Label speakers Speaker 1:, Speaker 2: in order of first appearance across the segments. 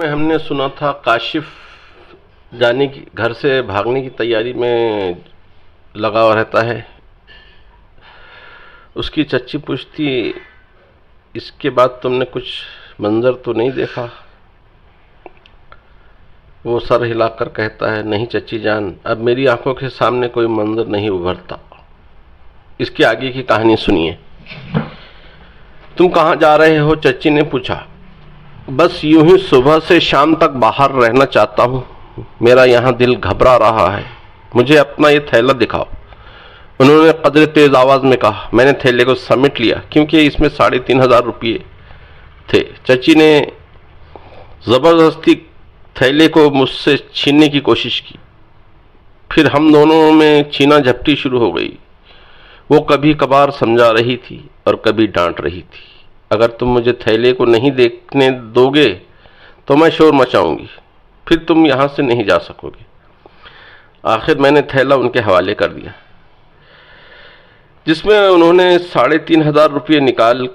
Speaker 1: में हमने सुना था काशिफ जाने की घर से भागने की तैयारी में लगा हुआ रहता है। उसकी चच्ची पूछती, इसके बाद तुमने कुछ मंजर तो नहीं देखा? वो सर हिलाकर कहता है, नहीं चच्ची जान, अब मेरी आंखों के सामने कोई मंजर नहीं उभरता। इसके आगे की कहानी सुनिए। तुम कहाँ जा रहे हो? चच्ची ने पूछा। बस यूं ही सुबह से शाम तक बाहर रहना चाहता हूँ। मेरा यहाँ दिल घबरा रहा है। मुझे अपना ये थैला दिखाओ। उन्होंने कदरे तेज आवाज में कहा। मैंने थैले को समेट लिया क्योंकि इसमें 3,500 रुपये थे। चच्ची ने जबरदस्ती थैले को मुझसे छीनने की कोशिश की। फिर हम दोनों में छीना झपटी शुरू हो गई। वो कभी कभार समझा रही थी और कभी डांट रही थी। अगर तुम मुझे थैले को नहीं देखने दोगे तो मैं शोर मचाऊंगी, फिर तुम यहां से नहीं जा सकोगे। आखिर मैंने थैला उनके हवाले कर दिया, जिसमें उन्होंने 3,500 रुपये निकाल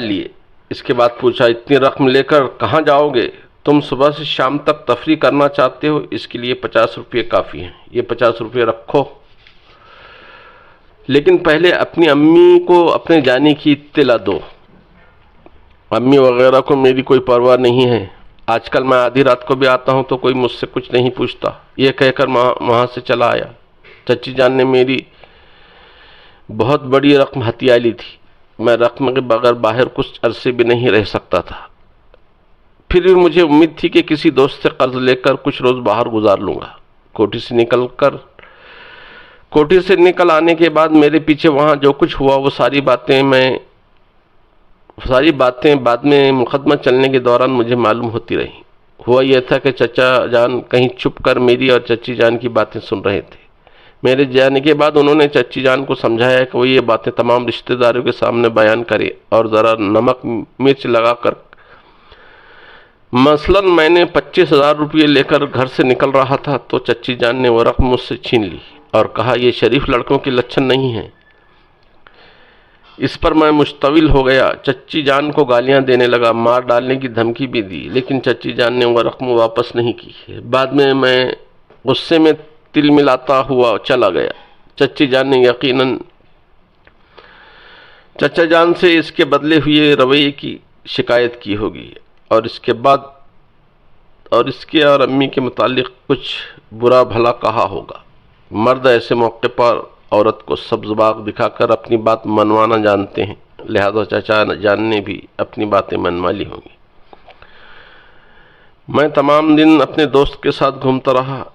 Speaker 1: लिए। इसके बाद पूछा, इतनी रकम लेकर कहाँ जाओगे? तुम सुबह से शाम तक तफरी करना चाहते हो, इसके लिए 50 रुपये काफ़ी हैं। ये 50 रुपये रखो, लेकिन पहले अपनी अम्मी को अपने जाने की इत्तला दो। अम्मी वगैरह को मेरी कोई परवाह नहीं है। आजकल मैं आधी रात को भी आता हूँ तो कोई मुझसे कुछ नहीं पूछता। ये कहकर वहाँ से चला आया। चच्ची जान ने मेरी बहुत बड़ी रकम हथिया ली थी। मैं रकम के बगैर बाहर कुछ अरसे भी नहीं रह सकता था। फिर भी मुझे उम्मीद थी कि किसी दोस्त से कर्ज लेकर कुछ रोज़ बाहर गुजार लूँगा। कोठी से निकल आने के बाद मेरे पीछे वहाँ जो कुछ हुआ वो सारी बातें बाद में मुकदमा चलने के दौरान मुझे मालूम होती रही। हुआ यह था कि चचा जान कहीं छुप कर मेरी और चच्ची जान की बातें सुन रहे थे। मेरे जाने के बाद उन्होंने चच्ची जान को समझाया कि वो ये बातें तमाम रिश्तेदारों के सामने बयान करे और ज़रा नमक मिर्च लगाकर। मसलन मैंने 25,000 रुपये लेकर घर से निकल रहा था तो चच्ची जान ने वो रकम मुझसे छीन ली और कहा, ये शरीफ लड़कों के लक्षण नहीं है। इस पर मैं मुश्तविल हो गया। चच्ची जान को गालियां देने लगा, मार डालने की धमकी भी दी, लेकिन चच्ची जान ने वह रकम वापस नहीं की। बाद में मैं गुस्से में तिल मिलाता हुआ चला गया। चच्ची जान ने यकीनन चचा जान से इसके बदले हुए रवैये की शिकायत की होगी और इसके और अम्मी के मुतालिक कुछ बुरा भला कहा होगा। मर्द ऐसे मौके पर औरत को सब्ज़ बाग दिखाकर अपनी बात मनवाना जानते हैं, लिहाजा चचा जान ने भी अपनी बातें मनवा ली होंगी। मैं तमाम दिन अपने दोस्त के साथ घूमता रहा,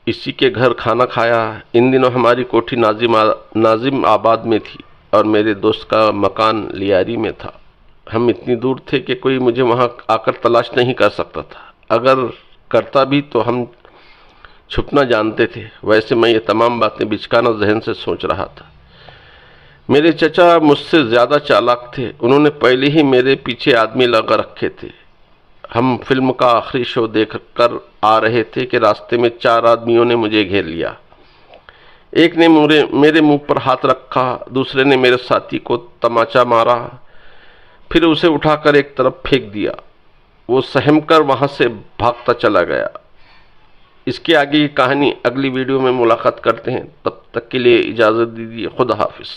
Speaker 1: इसी के घर खाना खाया। इन दिनों हमारी कोठी नाजिम आबाद में थी और मेरे दोस्त का मकान लियारी में था। हम इतनी दूर थे कि कोई मुझे वहां आकर तलाश नहीं कर सकता था। अगर करता भी तो हम छुपना जानते थे। वैसे मैं ये तमाम बातें बिचकाना जहन से सोच रहा था। मेरे चचा मुझसे ज़्यादा चालाक थे। उन्होंने पहले ही मेरे पीछे आदमी लगा रखे थे। हम फिल्म का आखिरी शो देख कर आ रहे थे कि रास्ते में 4 आदमियों ने मुझे घेर लिया। एक ने मेरे मुंह पर हाथ रखा, दूसरे ने मेरे साथी को तमाचा मारा, फिर उसे उठाकर एक तरफ फेंक दिया। वो सहमकर वहां से भागता चला गया। इसके आगे की कहानी अगली वीडियो में मुलाकात करते हैं। तब तक के लिए इजाज़त दीजिए। खुदा हाफिज़।